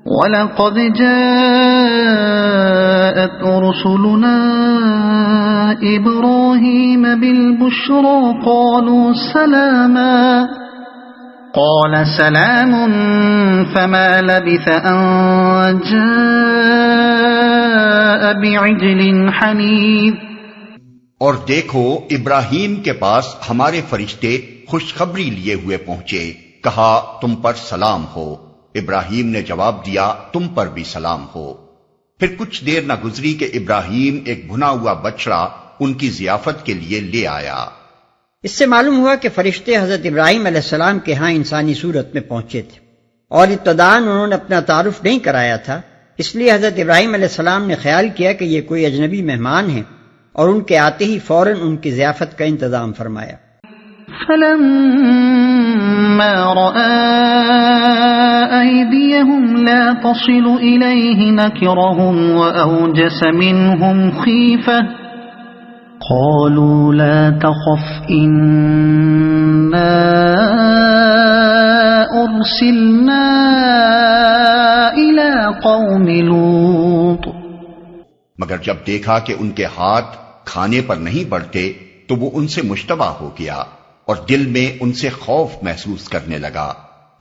وَلَقَدْ جَاءَتْ رُسُلُنَا إِبْرَاهِيمَ بِالْبُشْرَى قَالُوا سَلَامًا قَالَ سَلَامٌ فَمَا لَبِثَ أَن جَاءَ بِعِجْلٍ حَنِيذٍ۔ اور دیکھو ابراہیم کے پاس ہمارے فرشتے خوشخبری لیے ہوئے پہنچے، کہا تم پر سلام ہو۔ ابراہیم نے جواب دیا تم پر بھی سلام ہو۔ پھر کچھ دیر نہ گزری کہ ابراہیم ایک بھنا ہوا بچڑا ان کی ضیافت کے لیے لے آیا۔ اس سے معلوم ہوا کہ فرشتے حضرت ابراہیم علیہ السلام کے ہاں انسانی صورت میں پہنچے تھے، اور ابتداءً انہوں نے اپنا تعارف نہیں کرایا تھا، اس لیے حضرت ابراہیم علیہ السلام نے خیال کیا کہ یہ کوئی اجنبی مہمان ہیں، اور ان کے آتے ہی فوراً ان کی ضیافت کا انتظام فرمایا۔ فَلَمَّا رَأَىٰ أَيْدِيَهُمْ لَا تَصِلُ إِلَيْهِ نَكِرَهُمْ وَأَوْجَسَ مِنْهُمْ خِيفَةً قَالُوا لَا تَخَفْ إِنَّا أُرْسِلْنَا إِلَىٰ قَوْمِ لُوطٍ۔ مگر جب دیکھا کہ ان کے ہاتھ کھانے پر نہیں بڑھتے تو وہ ان سے مشتبہ ہو گیا اور دل میں ان سے خوف محسوس کرنے لگا۔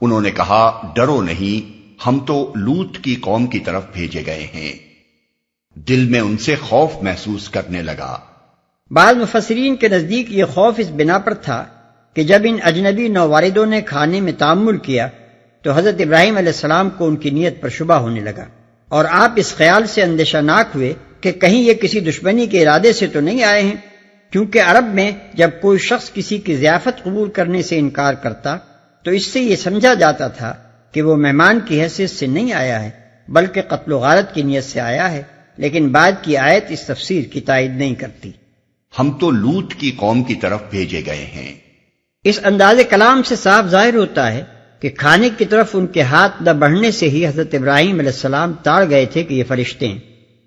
انہوں نے کہا ڈرو نہیں، ہم تو لوط کی قوم کی طرف بھیجے گئے ہیں۔ دل میں ان سے خوف محسوس کرنے لگا۔ بعض مفسرین کے نزدیک یہ خوف اس بنا پر تھا کہ جب ان اجنبی نوواردوں نے کھانے میں تعامل کیا تو حضرت ابراہیم علیہ السلام کو ان کی نیت پر شبہ ہونے لگا، اور آپ اس خیال سے اندیشہ ناک ہوئے کہ کہیں یہ کسی دشمنی کے ارادے سے تو نہیں آئے ہیں، کیونکہ عرب میں جب کوئی شخص کسی کی ضیافت قبول کرنے سے انکار کرتا تو اس سے یہ سمجھا جاتا تھا کہ وہ مہمان کی حیثیت سے نہیں آیا ہے بلکہ قتل و غارت کی نیت سے آیا ہے، لیکن بعد کی آیت اس تفسیر کی تائید نہیں کرتی۔ ہم تو لوط کی قوم کی طرف بھیجے گئے ہیں۔ اس انداز کلام سے صاف ظاہر ہوتا ہے کہ کھانے کی طرف ان کے ہاتھ نہ بڑھنے سے ہی حضرت ابراہیم علیہ السلام تاڑ گئے تھے کہ یہ فرشتے ہیں،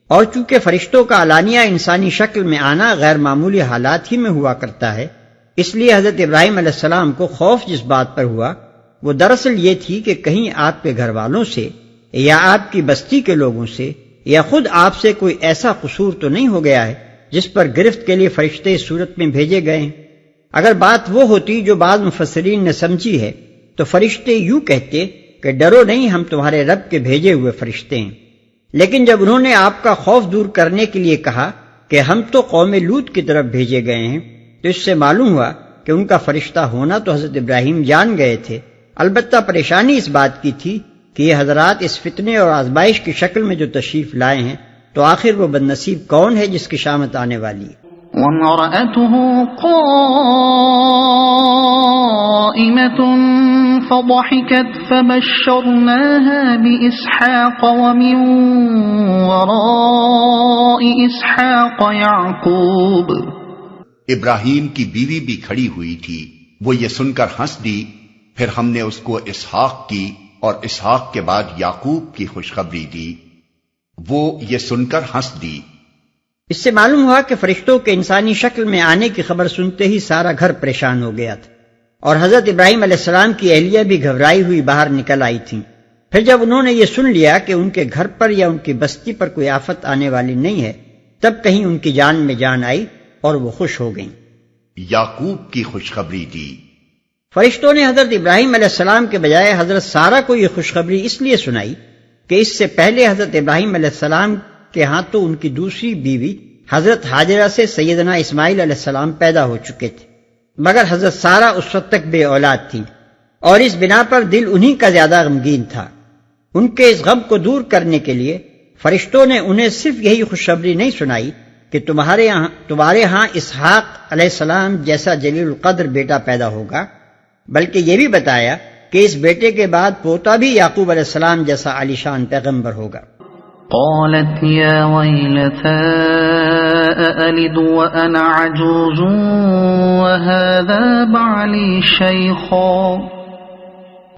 اور چونکہ فرشتوں کا علانیہ انسانی شکل میں آنا غیر معمولی حالات ہی میں ہوا کرتا ہے، اس لیے حضرت ابراہیم علیہ السلام کو خوف جس بات پر ہوا وہ دراصل یہ تھی کہ کہیں آپ کے گھر والوں سے یا آپ کی بستی کے لوگوں سے یا خود آپ سے کوئی ایسا قصور تو نہیں ہو گیا ہے جس پر گرفت کے لیے فرشتے اس صورت میں بھیجے گئے ہیں۔ اگر بات وہ ہوتی جو بعض مفسرین نے سمجھی ہے تو فرشتے یوں کہتے کہ ڈرو نہیں، ہم تمہارے رب کے بھیجے ہوئے فرشتے ہیں، لیکن جب انہوں نے آپ کا خوف دور کرنے کے لیے کہا کہ ہم تو قوم لوط کی طرف بھیجے گئے ہیں تو اس سے معلوم ہوا کہ ان کا فرشتہ ہونا تو حضرت ابراہیم جان گئے تھے، البتہ پریشانی اس بات کی تھی کہ یہ حضرات اس فتنے اور آزمائش کی شکل میں جو تشریف لائے ہیں تو آخر وہ بد نصیب کون ہے جس کی شامت آنے والی ہے۔ وَامْرَأَتُهُ قَائِمَةٌ فَضَحِكَتْ فَبَشَّرْنَاهَا بِإِسْحَاقَ وَمِن وَرَاءِ إِسْحَاقَ يَعْقُوبَ۔ ابراہیم کی بیوی بھی کھڑی ہوئی تھی، وہ یہ سن کر ہنس دی، پھر ہم نے اس کو اسحاق کی اور اسحاق کے بعد یعقوب کی خوشخبری دی، وہ یہ سن کر ہنس دی۔ اس سے معلوم ہوا کہ فرشتوں کے انسانی شکل میں آنے کی خبر سنتے ہی سارا گھر پریشان ہو گیا تھا، اور حضرت ابراہیم علیہ السلام کی اہلیہ بھی گھبرائی ہوئی باہر نکل آئی تھیں۔ پھر جب انہوں نے یہ سن لیا کہ ان کے گھر پر یا ان کی بستی پر کوئی آفت آنے والی نہیں ہے تب کہیں ان کی جان میں جان آئی اور وہ خوش ہو گئیں۔ یعقوب کی خوشخبری دی۔ فرشتوں نے حضرت ابراہیم علیہ السلام کے بجائے حضرت سارہ کو یہ خوشخبری اس لیے سنائی کہ اس سے پہلے حضرت ابراہیم علیہ السلام کے ہاں تو ان کی دوسری بیوی حضرت ہاجرہ سے سیدنا اسماعیل علیہ السلام پیدا ہو چکے تھے، مگر حضرت سارہ اس وقت تک بے اولاد تھی، اور اس بنا پر دل انہی کا زیادہ غمگین تھا۔ ان کے اس غم کو دور کرنے کے لیے فرشتوں نے انہیں صرف یہی خوشخبری نہیں سنائی کہ تمہارے ہاں اسحاق علیہ السلام جیسا جلیل القدر بیٹا پیدا ہوگا، بلکہ یہ بھی بتایا کہ اس بیٹے کے بعد پوتا بھی یعقوب علیہ السلام جیسا عالیشان پیغمبر ہوگا۔ قالت يا ويلتى أألد وأنا عجوز وهذا بعلي شيخا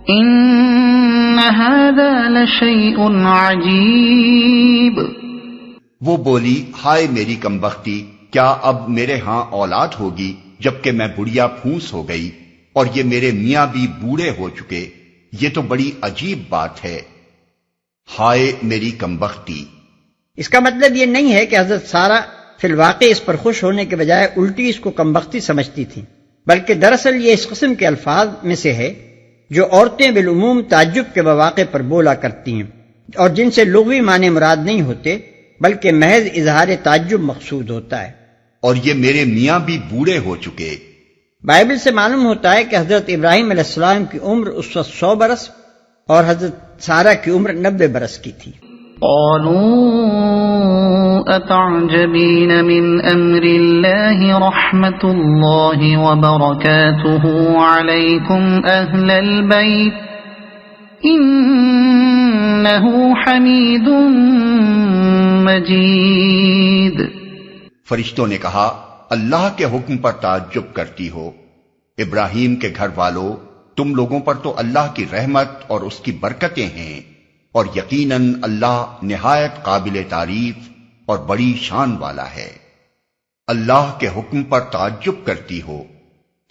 إن هذا لشيء عجيب۔ وہ بولی ہائے میری کمبختی، کیا اب میرے ہاں اولاد ہوگی جبکہ میں بڑھیا پھونس ہو گئی اور یہ میرے میاں بھی بوڑھے ہو چکے، یہ تو بڑی عجیب بات ہے۔ ہائے میری کمبختی۔ اس کا مطلب یہ نہیں ہے کہ حضرت سارہ فی الواقع اس پر خوش ہونے کے بجائے الٹی اس کو کمبختی سمجھتی تھی، بلکہ دراصل یہ اس قسم کے الفاظ میں سے ہے جو عورتیں بالعموم تعجب کے مواقع پر بولا کرتی ہیں اور جن سے لغوی معنی مراد نہیں ہوتے بلکہ محض اظہار تعجب مقصود ہوتا ہے۔ اور یہ میرے میاں بھی بوڑھے ہو چکے۔ بائبل سے معلوم ہوتا ہے کہ حضرت ابراہیم علیہ السلام کی عمر اس وقت 100 برس اور حضرت سارہ کی عمر 90 برس کی تھی۔ قالوا أتعجبين من أمر الله رحمة الله وبركاته عليكم أهل البيت إنه حميد مجيد۔ فرشتوں نے کہا اللہ کے حکم پر تعجب کرتی ہو، ابراہیم کے گھر والوں، تم لوگوں پر تو اللہ کی رحمت اور اس کی برکتیں ہیں، اور یقیناً اللہ نہایت قابل تعریف اور بڑی شان والا ہے۔ اللہ کے حکم پر تعجب کرتی ہو،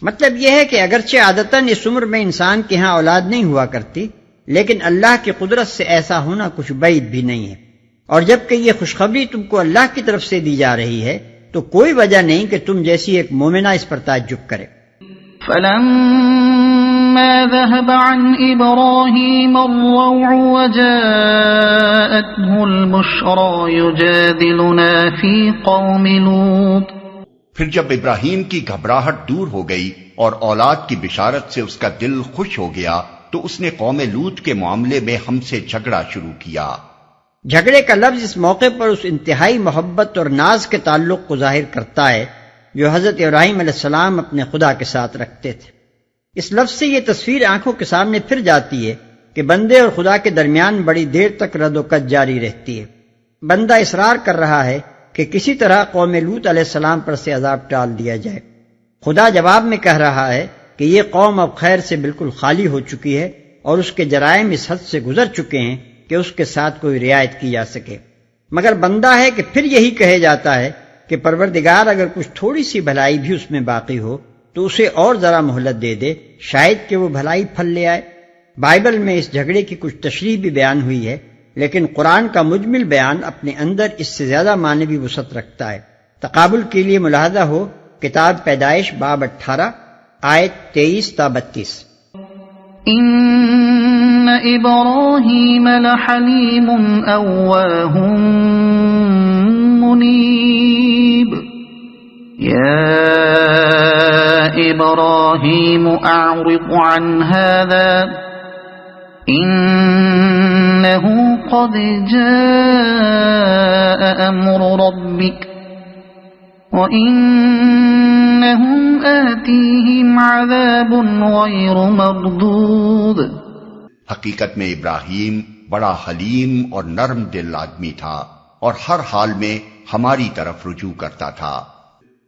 مطلب یہ ہے کہ اگرچہ عادتاً اس عمر میں انسان کے ہاں اولاد نہیں ہوا کرتی، لیکن اللہ کی قدرت سے ایسا ہونا کچھ بعید بھی نہیں ہے، اور جبکہ یہ خوشخبری تم کو اللہ کی طرف سے دی جا رہی ہے تو کوئی وجہ نہیں کہ تم جیسی ایک مومنہ اس پر تعجب کرے۔ فلما ذهب عن إبراهيم الروع وجاءته البشرى يجادلنا في قوم لوط۔ پھر جب ابراہیم کی گھبراہٹ دور ہو گئی اور اولاد کی بشارت سے اس کا دل خوش ہو گیا تو اس نے قوم لوط کے معاملے میں ہم سے جھگڑا شروع کیا۔ جھگڑے کا لفظ اس موقع پر اس انتہائی محبت اور ناز کے تعلق کو ظاہر کرتا ہے جو حضرت ابراہیم علیہ السلام اپنے خدا کے ساتھ رکھتے تھے۔ اس لفظ سے یہ تصویر آنکھوں کے سامنے پھر جاتی ہے کہ بندے اور خدا کے درمیان بڑی دیر تک رد و کج جاری رہتی ہے۔ بندہ اصرار کر رہا ہے کہ کسی طرح قوم لوط علیہ السلام پر سے عذاب ٹال دیا جائے۔ خدا جواب میں کہہ رہا ہے کہ یہ قوم اب خیر سے بالکل خالی ہو چکی ہے اور اس کے جرائم اس حد سے گزر چکے ہیں کہ اس کے ساتھ کوئی رعایت کی جا سکے، مگر بندہ ہے کہ پھر یہی کہے جاتا ہے کہ پروردگار اگر کچھ تھوڑی سی بھلائی بھی اس میں باقی ہو تو اسے اور ذرا مہلت دے دے، شاید کہ وہ بھلائی پھل لے آئے۔ بائبل میں اس جھگڑے کی کچھ تشریح بھی بیان ہوئی ہے، لیکن قرآن کا مجمل بیان اپنے اندر اس سے زیادہ معنوی وسعت رکھتا ہے۔ تقابل کے لیے ملاحظہ ہو کتاب پیدائش باب 18 آیت 23 تا 32۔ إن إبراهيم لحليم أواه منيب يا إبراهيم أعرض عن هذا إنه قد جاء أمر ربك وَإِنَّهُمْ آتِيهِمْ عَذَابٌ غَيْرُ مَغْضُوضٍ۔ حقیقت میں ابراہیم بڑا حلیم اور نرم دل آدمی تھا اور ہر حال میں ہماری طرف رجوع کرتا تھا۔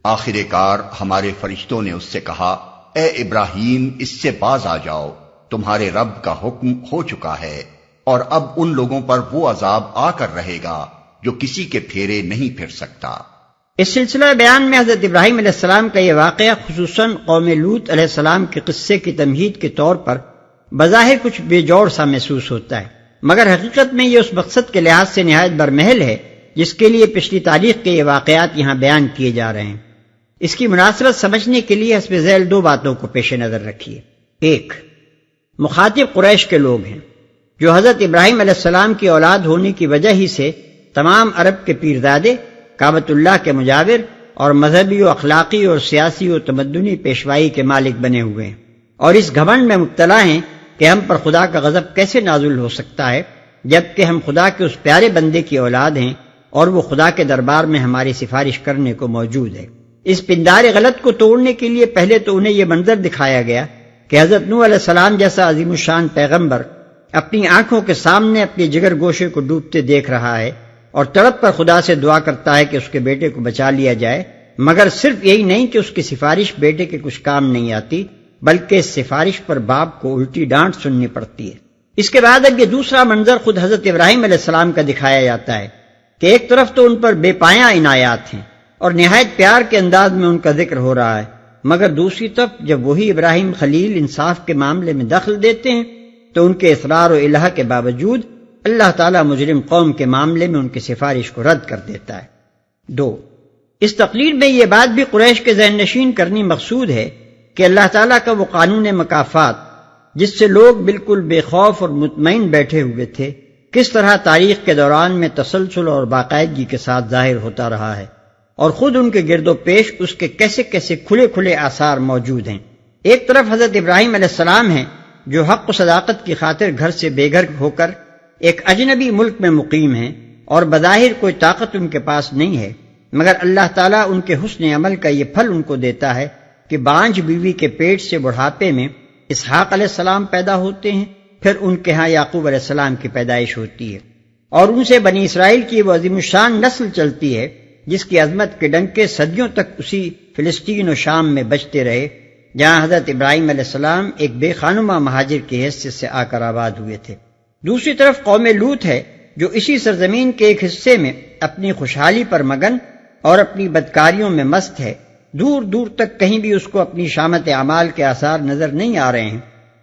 آخر کار ہمارے فرشتوں نے اس سے کہا، اے ابراہیم اس سے باز آ جاؤ، تمہارے رب کا حکم ہو چکا ہے، اور اب ان لوگوں پر وہ عذاب آ کر رہے گا جو کسی کے پھیرے نہیں پھر سکتا۔ اس سلسلہ بیان میں حضرت ابراہیم علیہ السلام کا یہ واقعہ خصوصاً قوم لوط علیہ السلام کے قصے کی تمہید کے طور پر بظاہر کچھ بے جوڑ سا محسوس ہوتا ہے، مگر حقیقت میں یہ اس مقصد کے لحاظ سے نہایت برمحل ہے جس کے لیے پچھلی تاریخ کے یہ واقعات یہاں بیان کیے جا رہے ہیں۔ اس کی مناسبت سمجھنے کے لیے حسب ذیل دو باتوں کو پیش نظر رکھیے۔ ایک، مخاطب قریش کے لوگ ہیں جو حضرت ابراہیم علیہ السلام کی اولاد ہونے کی وجہ ہی سے تمام عرب کے پیردادے، کعبۃ اللہ کے مجاور اور مذہبی و اخلاقی اور سیاسی و تمدنی پیشوائی کے مالک بنے ہوئے ہیں، اور اس گھمنڈ میں مبتلا ہیں کہ ہم پر خدا کا غضب کیسے نازل ہو سکتا ہے جبکہ ہم خدا کے اس پیارے بندے کی اولاد ہیں اور وہ خدا کے دربار میں ہماری سفارش کرنے کو موجود ہے۔ اس پندار غلط کو توڑنے کے لیے پہلے تو انہیں یہ منظر دکھایا گیا کہ حضرت نوح علیہ السلام جیسا عظیم الشان پیغمبر اپنی آنکھوں کے سامنے اپنی جگر گوشے کو ڈوبتے دیکھ رہا ہے اور تڑپ پر خدا سے دعا کرتا ہے کہ اس کے بیٹے کو بچا لیا جائے، مگر صرف یہی نہیں کہ اس کی سفارش بیٹے کے کچھ کام نہیں آتی بلکہ اس سفارش پر باپ کو الٹی ڈانٹ سننی پڑتی ہے۔ اس کے بعد اب یہ دوسرا منظر خود حضرت ابراہیم علیہ السلام کا دکھایا جاتا ہے کہ ایک طرف تو ان پر بے پایاں عنایات ہیں اور نہایت پیار کے انداز میں ان کا ذکر ہو رہا ہے، مگر دوسری طرف جب وہی ابراہیم خلیل انصاف کے معاملے میں دخل دیتے ہیں تو ان کے اصرار و الہ کے باوجود اللہ تعالیٰ مجرم قوم کے معاملے میں ان کی سفارش کو رد کر دیتا ہے۔ 2، اس تقریر میں یہ بات بھی قریش کے ذہن نشین کرنی مقصود ہے کہ اللہ تعالیٰ کا وہ قانون مکافات جس سے لوگ بالکل بے خوف اور مطمئن بیٹھے ہوئے تھے، کس طرح تاریخ کے دوران میں تسلسل اور باقاعدگی کے ساتھ ظاہر ہوتا رہا ہے، اور خود ان کے گرد و پیش اس کے کیسے کیسے کھلے کھلے آثار موجود ہیں۔ ایک طرف حضرت ابراہیم علیہ السلام ہیں جو حق و صداقت کی خاطر گھر سے بے گھر ہو کر ایک اجنبی ملک میں مقیم ہیں، اور بظاہر کوئی طاقت ان کے پاس نہیں ہے، مگر اللہ تعالیٰ ان کے حسن عمل کا یہ پھل ان کو دیتا ہے کہ بانجھ بیوی کے پیٹ سے بڑھاپے میں اسحاق علیہ السلام پیدا ہوتے ہیں، پھر ان کے ہاں یعقوب علیہ السلام کی پیدائش ہوتی ہے، اور ان سے بنی اسرائیل کی وہ عظیم الشان نسل چلتی ہے جس کی عظمت کے ڈنکے صدیوں تک اسی فلسطین و شام میں بجتے رہے جہاں حضرت ابراہیم علیہ السلام ایک بے خانمہ مہاجر کی حیثیت سے آ کر آباد ہوئے تھے۔ دوسری طرف قوم لوط ہے جو اسی سرزمین کے ایک حصے میں اپنی خوشحالی پر مگن اور اپنی بدکاریوں میں مست ہے، دور دور تک کہیں بھی اس کو اپنی شامت اعمال کے آثار نظر نہیں آ رہے ہیں،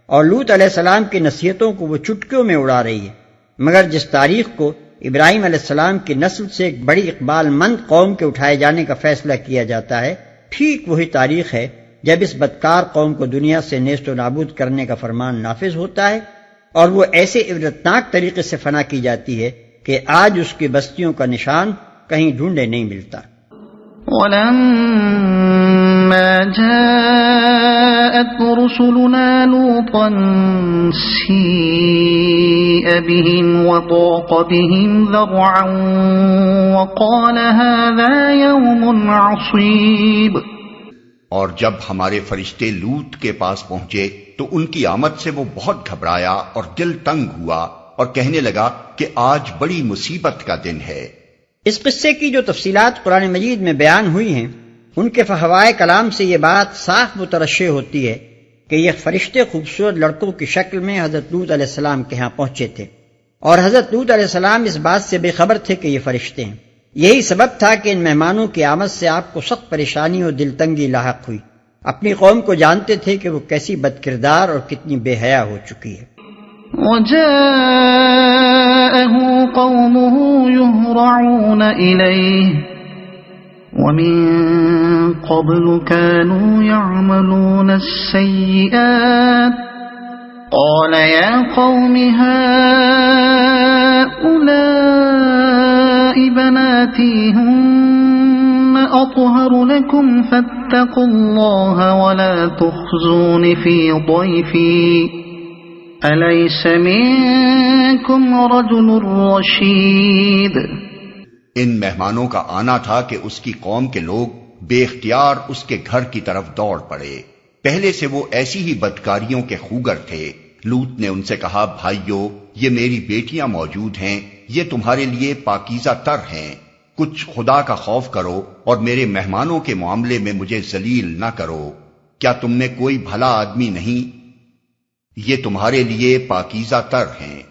اور لوط علیہ السلام کی نصیحتوں کو وہ چٹکیوں میں اڑا رہی ہے، مگر جس تاریخ کو ابراہیم علیہ السلام کی نسل سے ایک بڑی اقبال مند قوم کے اٹھائے جانے کا فیصلہ کیا جاتا ہے، ٹھیک وہی تاریخ ہے جب اس بدکار قوم کو دنیا سے نیست و نابود کرنے کا فرمان نافذ ہوتا ہے، اور وہ ایسے عبرتناک طریقے سے فنا کی جاتی ہے کہ آج اس کی بستیوں کا نشان کہیں ڈھونڈے نہیں ملتا۔ وَلَمَّا جَاءَتْ رُسُلُنَا لُوطًا سِيءَ بِهِمْ وَضَاقَ بِهِمْ ذَرْعًا وَقَالَ هَذَا يَوْمٌ عَصِيبٌ۔ اور جب ہمارے فرشتے لوط کے پاس پہنچے تو ان کی آمد سے وہ بہت گھبرایا اور دل تنگ ہوا اور کہنے لگا کہ آج بڑی مصیبت کا دن ہے۔ اس قصے کی جو تفصیلات قرآن مجید میں بیان ہوئی ہیں ان کے فہوائے کلام سے یہ بات صاف مترشح ہوتی ہے کہ یہ فرشتے خوبصورت لڑکوں کی شکل میں حضرت لوط علیہ السلام کے ہاں پہنچے تھے، اور حضرت لوط علیہ السلام اس بات سے بے خبر تھے کہ یہ فرشتے ہیں۔ یہی سبب تھا کہ ان مہمانوں کی آمد سے آپ کو سخت پریشانی اور دل تنگی لاحق ہوئی۔ اپنی قوم کو جانتے تھے کہ وہ کیسی بد کردار اور کتنی بے حیا ہو چکی ہے۔ وَجَاءَهُ قَوْمُهُ يُهْرَعُونَ إِلَيْهِ وَمِن قَبْلُ كَانُوا يَعْمَلُونَ السَّيِّئَاتِ قَالَ يَا قَوْمِ هَؤُلَاءِ بَنَاتِي هُنَّ أَطْهَرُ لَكُمْ فَاتَّقُوا اللَّهَ وَلَا تُخْزُونِ فِي ضَيْفِي أَلَيْسَ مِنكُمْ رَجُلٌ رَشِيدٌ۔ ان مہمانوں کا آنا تھا کہ اس کی قوم کے لوگ بے اختیار اس کے گھر کی طرف دوڑ پڑے۔ پہلے سے وہ ایسی ہی بدکاریوں کے خوگر تھے۔ لوط نے ان سے کہا، بھائیو، یہ میری بیٹیاں موجود ہیں، یہ تمہارے لیے پاکیزہ تر ہیں، کچھ خدا کا خوف کرو اور میرے مہمانوں کے معاملے میں مجھے ذلیل نہ کرو۔ کیا تم میں کوئی بھلا آدمی نہیں؟ یہ تمہارے لیے پاکیزہ تر ہیں۔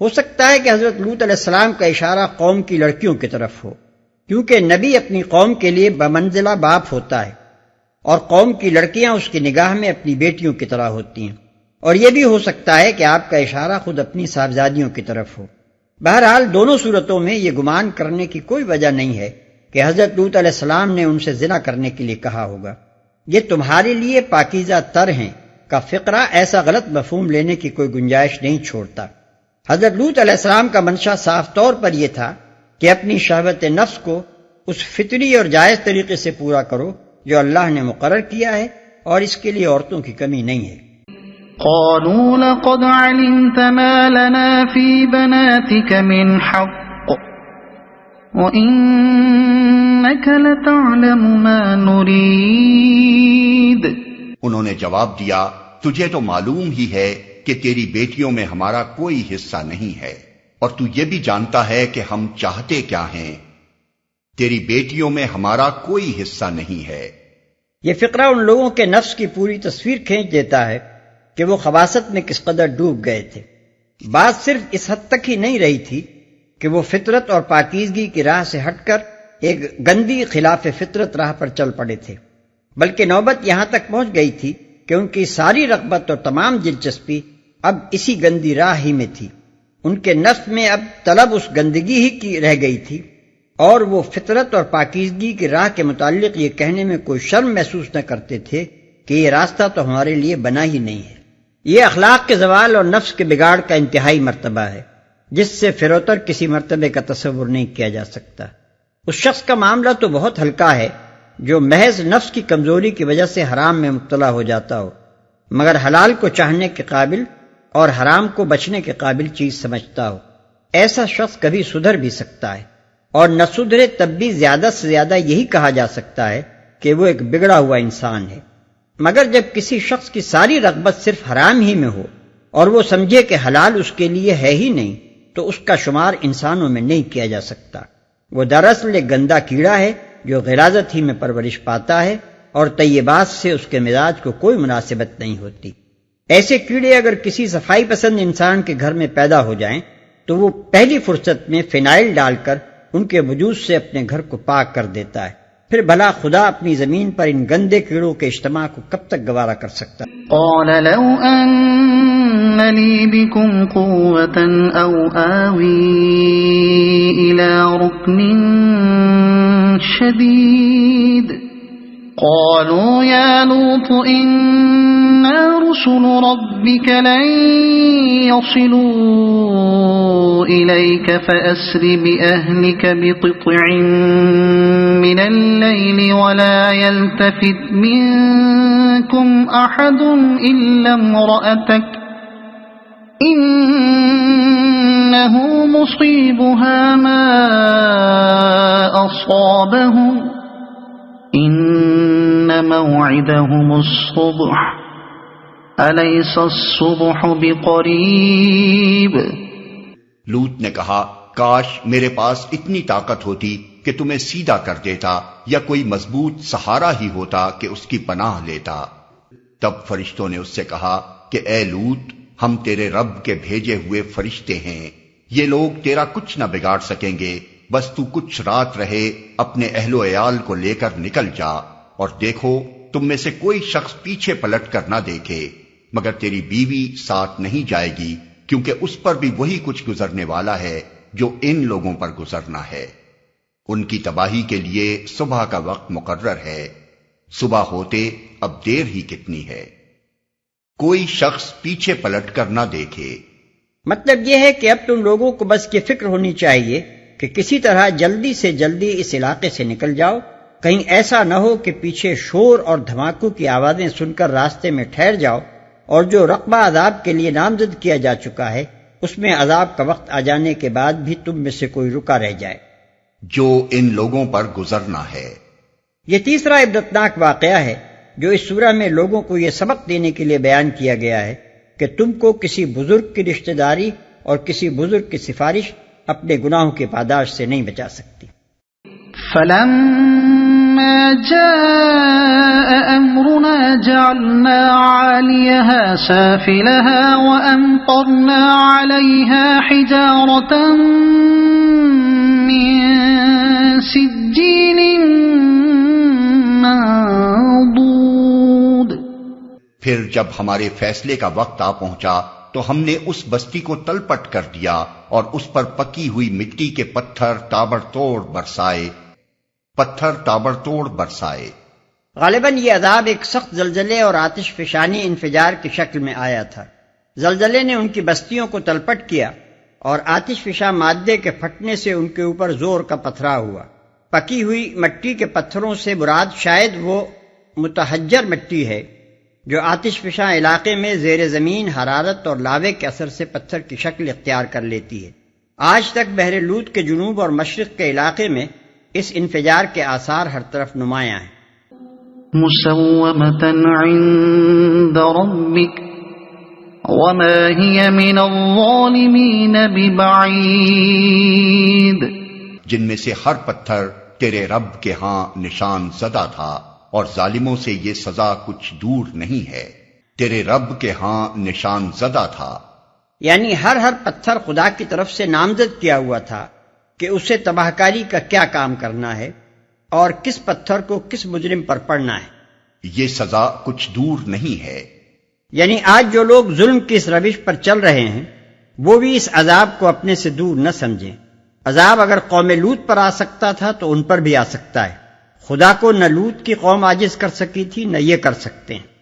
ہو سکتا ہے کہ حضرت لوط علیہ السلام کا اشارہ قوم کی لڑکیوں کی طرف ہو، کیونکہ نبی اپنی قوم کے لیے بمنزلہ باپ ہوتا ہے، اور قوم کی لڑکیاں اس کی نگاہ میں اپنی بیٹیوں کی طرح ہوتی ہیں، اور یہ بھی ہو سکتا ہے کہ آپ کا اشارہ خود اپنی صاحبزادیوں کی طرف ہو۔ بہرحال دونوں صورتوں میں یہ گمان کرنے کی کوئی وجہ نہیں ہے کہ حضرت لوط علیہ السلام نے ان سے زنا کرنے کے لیے کہا ہوگا۔ یہ تمہارے لیے پاکیزہ تر ہیں کا فقرہ ایسا غلط مفہوم لینے کی کوئی گنجائش نہیں چھوڑتا۔ حضرت لوط علیہ السلام کا منشا صاف طور پر یہ تھا کہ اپنی شہوت نفس کو اس فطری اور جائز طریقے سے پورا کرو جو اللہ نے مقرر کیا ہے، اور اس کے لیے عورتوں کی کمی نہیں ہے۔ قالوا لقد علمت ما لنا في بناتك من حق وإنك لتعلم ما نريد۔ انہوں نے جواب دیا، تجھے تو معلوم ہی ہے کہ تیری بیٹیوں میں ہمارا کوئی حصہ نہیں ہے، اور تو یہ بھی جانتا ہے کہ ہم چاہتے کیا ہیں۔ تیری بیٹیوں میں ہمارا کوئی حصہ نہیں ہے۔ یہ فقرہ ان لوگوں کے نفس کی پوری تصویر کھینچ دیتا ہے کہ وہ خباثت میں کس قدر ڈوب گئے تھے۔ بات صرف اس حد تک ہی نہیں رہی تھی کہ وہ فطرت اور پاکیزگی کی راہ سے ہٹ کر ایک گندی خلاف فطرت راہ پر چل پڑے تھے، بلکہ نوبت یہاں تک پہنچ گئی تھی کہ ان کی ساری رغبت اور تمام دلچسپی اب اسی گندی راہ ہی میں تھی۔ ان کے نفس میں اب طلب اس گندگی ہی کی رہ گئی تھی، اور وہ فطرت اور پاکیزگی کی راہ کے متعلق یہ کہنے میں کوئی شرم محسوس نہ کرتے تھے کہ یہ راستہ تو ہمارے لیے بنا ہی نہیں ہے۔ یہ اخلاق کے زوال اور نفس کے بگاڑ کا انتہائی مرتبہ ہے، جس سے فروتر کسی مرتبے کا تصور نہیں کیا جا سکتا۔ اس شخص کا معاملہ تو بہت ہلکا ہے جو محض نفس کی کمزوری کی وجہ سے حرام میں مبتلا ہو جاتا ہو، مگر حلال کو چاہنے کے قابل اور حرام کو بچنے کے قابل چیز سمجھتا ہو۔ ایسا شخص کبھی سدھر بھی سکتا ہے، اور نہ سدھرے تب بھی زیادہ سے زیادہ یہی کہا جا سکتا ہے کہ وہ ایک بگڑا ہوا انسان ہے۔ مگر جب کسی شخص کی ساری رغبت صرف حرام ہی میں ہو اور وہ سمجھے کہ حلال اس کے لیے ہے ہی نہیں، تو اس کا شمار انسانوں میں نہیں کیا جا سکتا۔ وہ دراصل ایک گندا کیڑا ہے جو غلاظت ہی میں پرورش پاتا ہے، اور طیبات سے اس کے مزاج کو کوئی مناسبت نہیں ہوتی۔ ایسے کیڑے اگر کسی صفائی پسند انسان کے گھر میں پیدا ہو جائیں تو وہ پہلی فرصت میں فینائل ڈال کر ان کے وجود سے اپنے گھر کو پاک کر دیتا ہے۔ پھر بھلا خدا اپنی زمین پر ان گندے کیڑوں کے اجتماع کو کب تک گوارا کر سکتا؟ قال لو ان لي بكم قوة او آوي الى ركن شديد قالوا يا لوط إنا رسل ربك لن يصلوا إليك فأسر بأهلك بقطع من الليل ولا يلتفت منكم أحد إلا امرأتك إنه مصيبها ما أصابهم إن موعدهم الصبح أليس الصبح بقريب۔ لوط نے کہا کاش میرے پاس اتنی طاقت ہوتی کہ تمہیں سیدھا کر دیتا، یا کوئی مضبوط سہارا ہی ہوتا کہ اس کی پناہ لیتا۔ تب فرشتوں نے اس سے کہا کہ اے لوط، ہم تیرے رب کے بھیجے ہوئے فرشتے ہیں، یہ لوگ تیرا کچھ نہ بگاڑ سکیں گے، بس تو کچھ رات رہے اپنے اہل و عیال کو لے کر نکل جا، اور دیکھو تم میں سے کوئی شخص پیچھے پلٹ کر نہ دیکھے، مگر تیری بیوی ساتھ نہیں جائے گی، کیونکہ اس پر بھی وہی کچھ گزرنے والا ہے جو ان لوگوں پر گزرنا ہے۔ ان کی تباہی کے لیے صبح کا وقت مقرر ہے، صبح ہوتے اب دیر ہی کتنی ہے۔ کوئی شخص پیچھے پلٹ کر نہ دیکھے، مطلب یہ ہے کہ اب تم لوگوں کو بس یہ فکر ہونی چاہیے کہ کسی طرح جلدی سے جلدی اس علاقے سے نکل جاؤ، کہیں ایسا نہ ہو کہ پیچھے شور اور دھماکوں کی آوازیں سن کر راستے میں ٹھہر جاؤ، اور جو رقبہ عذاب کے لیے نامزد کیا جا چکا ہے اس میں عذاب کا وقت آ جانے کے بعد بھی تم میں سے کوئی رکا رہ جائے، جو ان لوگوں پر گزرنا ہے۔ یہ تیسرا عبرتناک واقعہ ہے جو اس سورہ میں لوگوں کو یہ سبق دینے کے لیے بیان کیا گیا ہے کہ تم کو کسی بزرگ کی رشتہ داری اور کسی بزرگ کی سفارش اپنے گناہوں کے پاداش سے نہیں بچا سکتی۔ فلما جاء أمرنا جعلنا عاليها سافلها وأمطرنا عليها حجارة من سجيل منضود۔ پھر جب ہمارے فیصلے کا وقت آ پہنچا تو ہم نے اس بستی کو تلپٹ کر دیا اور اس پر پکی ہوئی مٹی کے پتھر تابڑ توڑ برسائے۔ غالباً یہ عذاب ایک سخت زلزلے اور آتش فشانی انفجار کی شکل میں آیا تھا۔ زلزلے نے ان کی بستیوں کو تلپٹ کیا اور آتش فشاں مادے کے پھٹنے سے ان کے اوپر زور کا پتھرا ہوا۔ پکی ہوئی مٹی کے پتھروں سے مراد شاید وہ متحجر مٹی ہے جو آتش فشاں علاقے میں زیر زمین حرارت اور لاوے کے اثر سے پتھر کی شکل اختیار کر لیتی ہے۔ آج تک بحر لوط کے جنوب اور مشرق کے علاقے میں اس انفجار کے آثار ہر طرف نمایاں ہیں۔ مسومة عند ربك وما هي من الظالمين ببعيد۔ جن میں سے ہر پتھر تیرے رب کے ہاں نشان زدہ تھا، اور ظالموں سے یہ سزا کچھ دور نہیں ہے، تیرے رب کے ہاں نشان زدہ تھا۔ یعنی ہر پتھر خدا کی طرف سے نامزد کیا ہوا تھا کہ اسے تباہ کاری کا کیا کام کرنا ہے اور کس پتھر کو کس مجرم پر پڑنا ہے۔ یہ سزا کچھ دور نہیں ہے۔ یعنی آج جو لوگ ظلم کی اس روش پر چل رہے ہیں وہ بھی اس عذاب کو اپنے سے دور نہ سمجھیں۔ عذاب اگر قوم لوط پر آ سکتا تھا تو ان پر بھی آ سکتا ہے۔ خدا کو نہ لوط کی قوم عاجز کر سکی تھی، نہ یہ کر سکتے ہیں۔